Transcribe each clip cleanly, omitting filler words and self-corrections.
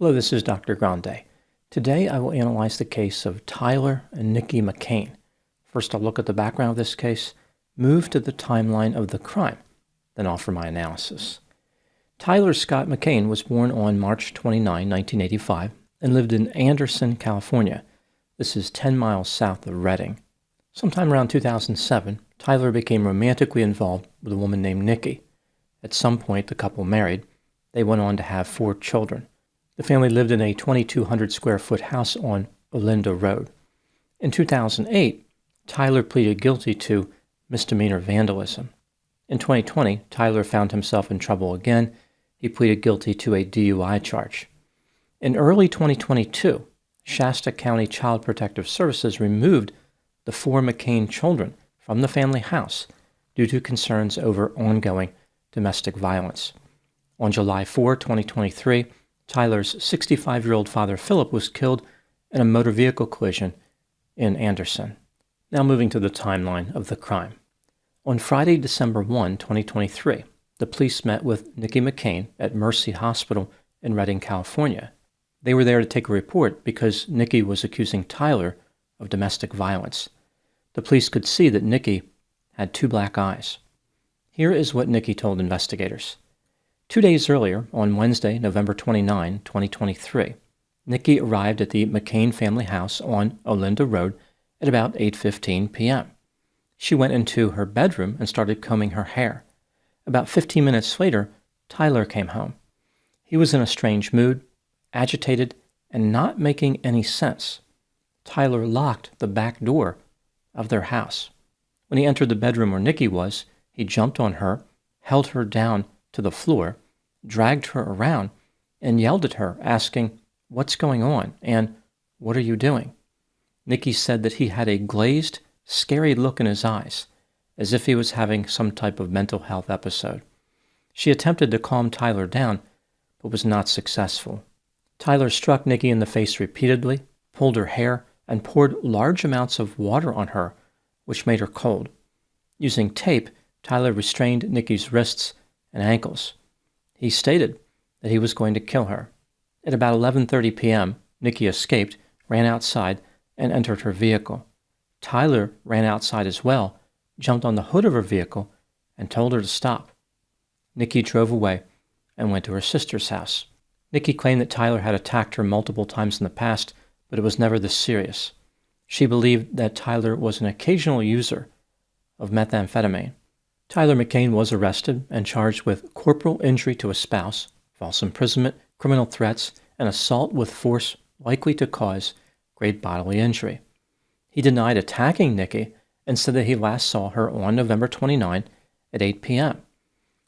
Hello, this is Dr. Grande. Today I will analyze the case of Tyler and Nikki McCain. First, I'll look at the background of this case, move to the timeline of the crime, then offer my analysis. Tyler Scott McCain was born on March 29, 1985, and lived in Anderson, California. This is 10 miles south of Redding. Sometime around 2007, Tyler became romantically involved with a woman named Nikki. At some point, the couple married. They went on to have 4 children. The family lived in a 2,200 square foot house on Olinda Road. In 2008, Tyler pleaded guilty to misdemeanor vandalism. In 2020, Tyler found himself in trouble again. He pleaded guilty to a DUI charge. In early 2022, Shasta County Child Protective Services removed the 4 McCain children from the family house due to concerns over ongoing domestic violence. On July 4, 2023, Tyler's 65-year-old father, Philip, was killed in a motor vehicle collision in Anderson. Now moving to the timeline of the crime. On Friday, December 1, 2023, the police met with Nikki McCain at Mercy Hospital in Redding, California. They were there to take a report because Nikki was accusing Tyler of domestic violence. The police could see that Nikki had 2 black eyes. Here is what Nikki told investigators. 2 days earlier, on Wednesday, November 29, 2023, Nikki arrived at the McCain family house on Olinda Road at about 8:15 p.m. She went into her bedroom and started combing her hair. About 15 minutes later, Tyler came home. He was in a strange mood, agitated, and not making any sense. Tyler locked the back door of their house. When he entered the bedroom where Nikki was, he jumped on her, held her down to the floor, dragged her around, and yelled at her, asking, "What's going on?" and "What are you doing?" Nikki said that he had a glazed, scary look in his eyes, as if he was having some type of mental health episode. She attempted to calm Tyler down, but was not successful. Tyler struck Nikki in the face repeatedly, pulled her hair, and poured large amounts of water on her, which made her cold. Using tape, Tyler restrained Nikki's wrists and ankles. He stated that he was going to kill her. At about 11:30 p.m., Nikki escaped, ran outside, and entered her vehicle. Tyler ran outside as well, jumped on the hood of her vehicle, and told her to stop. Nikki drove away and went to her sister's house. Nikki claimed that Tyler had attacked her multiple times in the past, but it was never this serious. She believed that Tyler was an occasional user of methamphetamine. Tyler McCain was arrested and charged with corporal injury to a spouse, false imprisonment, criminal threats, and assault with force likely to cause great bodily injury. He denied attacking Nikki and said that he last saw her on November 29 at 8 p.m.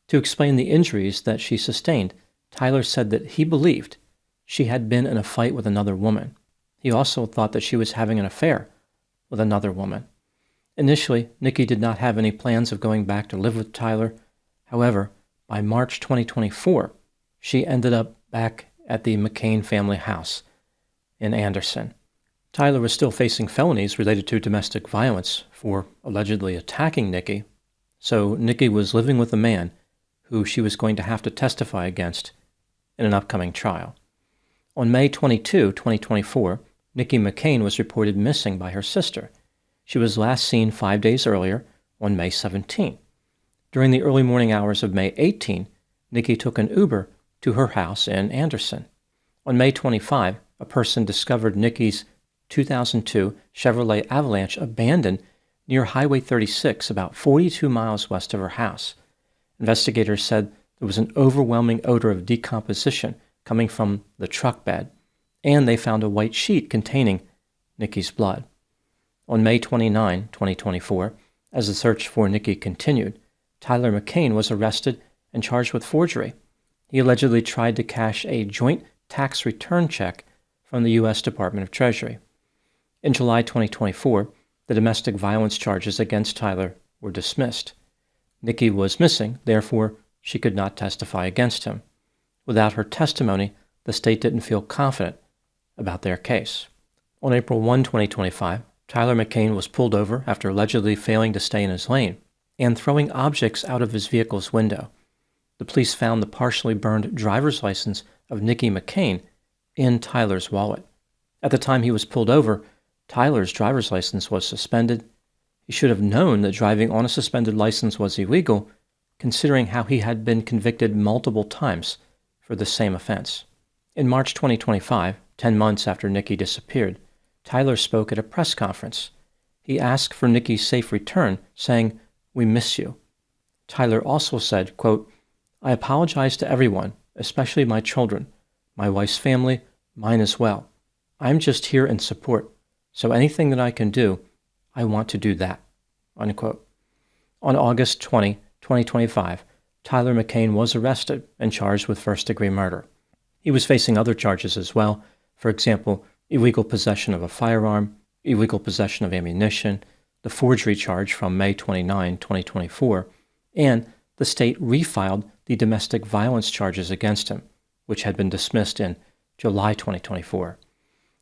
To explain the injuries that she sustained, Tyler said that he believed she had been in a fight with another woman. He also thought that she was having an affair with another woman. Initially, Nikki did not have any plans of going back to live with Tyler. However, by March 2024, she ended up back at the McCain family house in Anderson. Tyler was still facing felonies related to domestic violence for allegedly attacking Nikki, so Nikki was living with a man who she was going to have to testify against in an upcoming trial. On May 22, 2024, Nikki McCain was reported missing by her sister. She was last seen 5 days earlier, on May 17. During the early morning hours of May 18, Nikki took an Uber to her house in Anderson. On May 25, a person discovered Nikki's 2002 Chevrolet Avalanche abandoned near Highway 36, about 42 miles west of her house. Investigators said there was an overwhelming odor of decomposition coming from the truck bed, and they found a white sheet containing Nikki's blood. On May 29, 2024, as the search for Nikki continued, Tyler McCain was arrested and charged with forgery. He allegedly tried to cash a joint tax return check from the U.S. Department of Treasury. In July 2024, the domestic violence charges against Tyler were dismissed. Nikki was missing, therefore she could not testify against him. Without her testimony, the state didn't feel confident about their case. On April 1, 2025, Tyler McCain was pulled over after allegedly failing to stay in his lane and throwing objects out of his vehicle's window. The police found the partially burned driver's license of Nikki McCain in Tyler's wallet. At the time he was pulled over, Tyler's driver's license was suspended. He should have known that driving on a suspended license was illegal, considering how he had been convicted multiple times for the same offense. In March 2025, 10 months after Nikki disappeared, Tyler spoke at a press conference. He asked for Nikki's safe return, saying, "We miss you." Tyler also said, quote, "I apologize to everyone, especially my children, my wife's family, mine as well. I'm just here in support, so anything that I can do, I want to do that." Unquote. On August 20, 2025, Tyler McCain was arrested and charged with first-degree murder. He was facing other charges as well, for example, illegal possession of a firearm, illegal possession of ammunition, the forgery charge from May 29, 2024, and the state refiled the domestic violence charges against him, which had been dismissed in July 2024.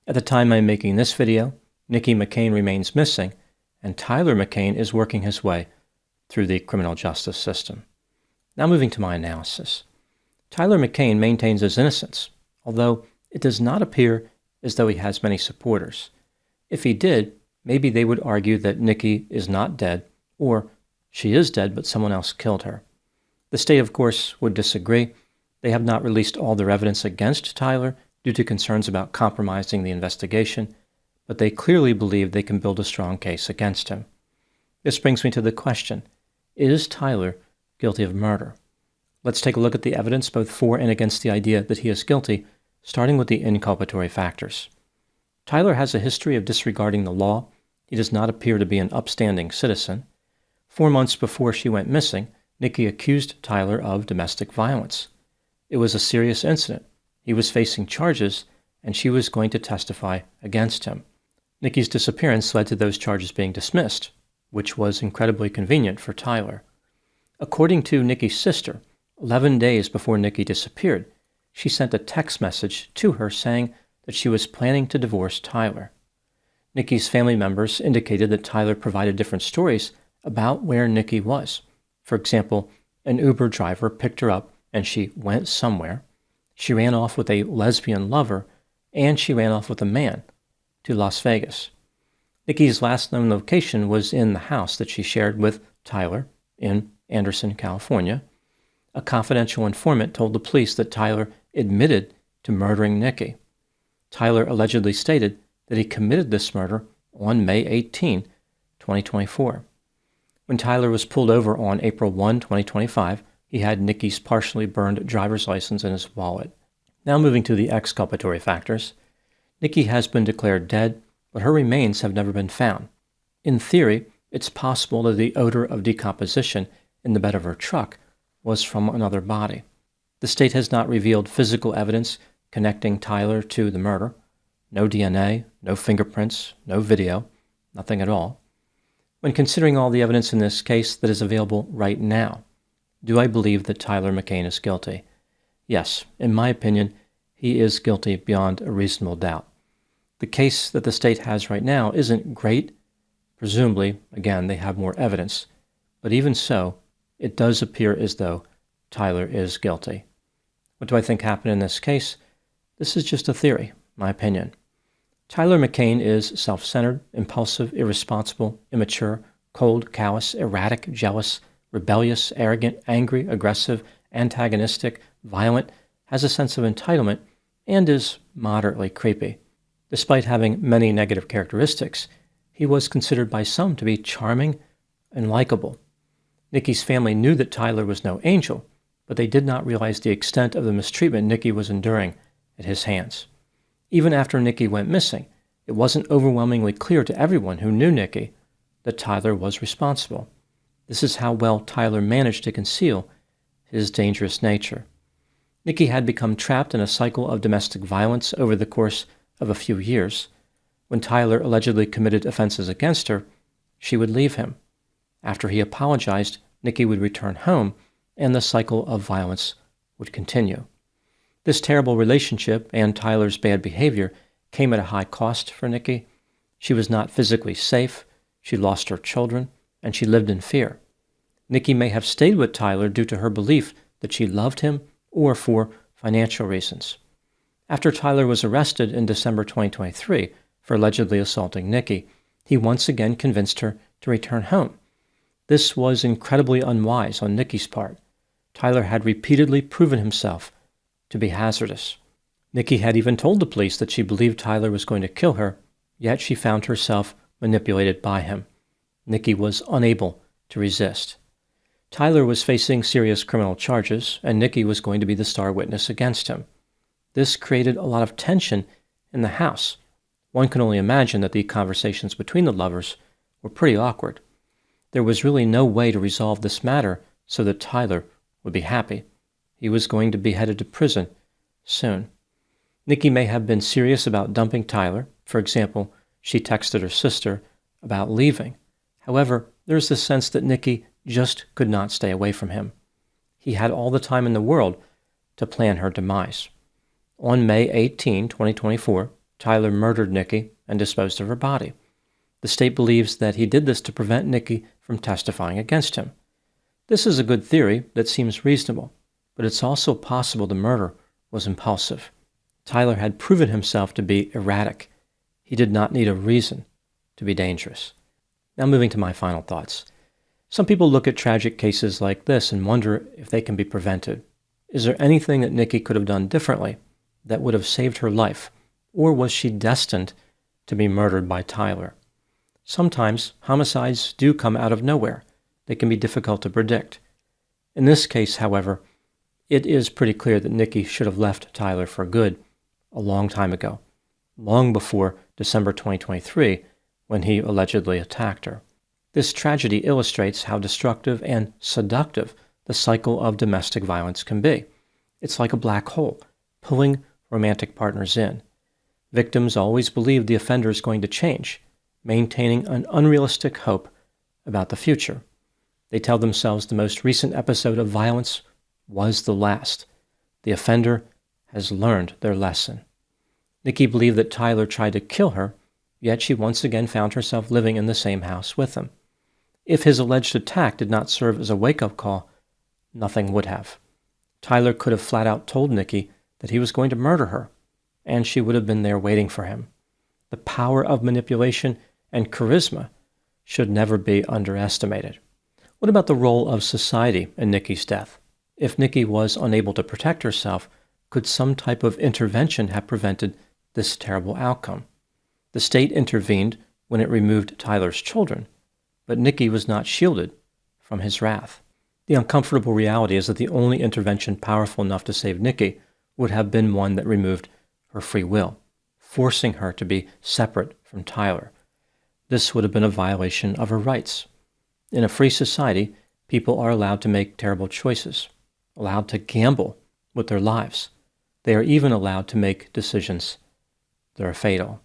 At the time I'm making this video, Nikki McCain remains missing, and Tyler McCain is working his way through the criminal justice system. Now moving to my analysis. Tyler McCain maintains his innocence, although it does not appear as though he has many supporters. If he did, maybe they would argue that Nikki is not dead, or she is dead but someone else killed her. The state, of course, would disagree. They have not released all their evidence against Tyler due to concerns about compromising the investigation, but they clearly believe they can build a strong case against him. This brings me to the question, is Tyler guilty of murder? Let's take a look at the evidence both for and against the idea that he is guilty, starting with the inculpatory factors. Tyler has a history of disregarding the law. He does not appear to be an upstanding citizen. 4 months before she went missing, Nikki accused Tyler of domestic violence. It was a serious incident. He was facing charges, and she was going to testify against him. Nikki's disappearance led to those charges being dismissed, which was incredibly convenient for Tyler. According to Nikki's sister, 11 days before Nikki disappeared, she sent a text message to her saying that she was planning to divorce Tyler. Nikki's family members indicated that Tyler provided different stories about where Nikki was. For example, an Uber driver picked her up and she went somewhere. She ran off with a lesbian lover, and she ran off with a man to Las Vegas. Nikki's last known location was in the house that she shared with Tyler in Anderson, California. A confidential informant told the police that Tyler admitted to murdering Nikki. Tyler allegedly stated that he committed this murder on May 18, 2024. When Tyler was pulled over on April 1, 2025, he had Nikki's partially burned driver's license in his wallet. Now moving to the exculpatory factors. Nikki has been declared dead, but her remains have never been found. In theory, it's possible that the odor of decomposition in the bed of her truck was from another body. The state has not revealed physical evidence connecting Tyler to the murder. No DNA, no fingerprints, no video, nothing at all. When considering all the evidence in this case that is available right now, do I believe that Tyler McCain is guilty? Yes, in my opinion, he is guilty beyond a reasonable doubt. The case that the state has right now isn't great. Presumably, again, they have more evidence. But even so, it does appear as though Tyler is guilty. What do I think happened in this case? This is just a theory, my opinion. Tyler McCain is self-centered, impulsive, irresponsible, immature, cold, callous, erratic, jealous, rebellious, arrogant, angry, aggressive, antagonistic, violent, has a sense of entitlement, and is moderately creepy. Despite having many negative characteristics, he was considered by some to be charming and likable. Nikki's family knew that Tyler was no angel, but they did not realize the extent of the mistreatment Nikki was enduring at his hands. Even after Nikki went missing, it wasn't overwhelmingly clear to everyone who knew Nikki that Tyler was responsible. This is how well Tyler managed to conceal his dangerous nature. Nikki had become trapped in a cycle of domestic violence over the course of a few years. When Tyler allegedly committed offenses against her, she would leave him. After he apologized, Nikki would return home, and the cycle of violence would continue. This terrible relationship and Tyler's bad behavior came at a high cost for Nikki. She was not physically safe, she lost her children, and she lived in fear. Nikki may have stayed with Tyler due to her belief that she loved him or for financial reasons. After Tyler was arrested in December 2023 for allegedly assaulting Nikki, he once again convinced her to return home. This was incredibly unwise on Nikki's part. Tyler had repeatedly proven himself to be hazardous. Nikki had even told the police that she believed Tyler was going to kill her, yet she found herself manipulated by him. Nikki was unable to resist. Tyler was facing serious criminal charges, and Nikki was going to be the star witness against him. This created a lot of tension in the house. One can only imagine that the conversations between the lovers were pretty awkward. There was really no way to resolve this matter so that Tyler would be happy. He was going to be headed to prison soon. Nikki may have been serious about dumping Tyler. For example, she texted her sister about leaving. However, there's the sense that Nikki just could not stay away from him. He had all the time in the world to plan her demise. On May 18, 2024, Tyler murdered Nikki and disposed of her body. The state believes that he did this to prevent Nikki from testifying against him. This is a good theory that seems reasonable, but it's also possible the murder was impulsive. Tyler had proven himself to be erratic. He did not need a reason to be dangerous. Now moving to my final thoughts. Some people look at tragic cases like this and wonder if they can be prevented. Is there anything that Nikki could have done differently that would have saved her life, or was she destined to be murdered by Tyler? Sometimes homicides do come out of nowhere. They can be difficult to predict. In this case, however, it is pretty clear that Nikki should have left Tyler for good a long time ago, long before December 2023, when he allegedly attacked her. This tragedy illustrates how destructive and seductive the cycle of domestic violence can be. It's like a black hole, pulling romantic partners in. Victims always believe the offender is going to change, maintaining an unrealistic hope about the future. They tell themselves the most recent episode of violence was the last. The offender has learned their lesson. Nikki believed that Tyler tried to kill her, yet she once again found herself living in the same house with him. If his alleged attack did not serve as a wake-up call, nothing would have. Tyler could have flat out told Nikki that he was going to murder her, and she would have been there waiting for him. The power of manipulation and charisma should never be underestimated. What about the role of society in Nikki's death? If Nikki was unable to protect herself, could some type of intervention have prevented this terrible outcome? The state intervened when it removed Tyler's children, but Nikki was not shielded from his wrath. The uncomfortable reality is that the only intervention powerful enough to save Nikki would have been one that removed her free will, forcing her to be separate from Tyler. This would have been a violation of her rights. In a free society, people are allowed to make terrible choices, allowed to gamble with their lives. They are even allowed to make decisions that are fatal.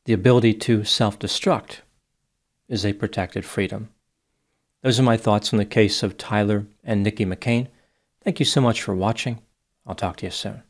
The ability to self-destruct is a protected freedom. Those are my thoughts on the case of Tyler and Nikki McCain. Thank you so much for watching. I'll talk to you soon.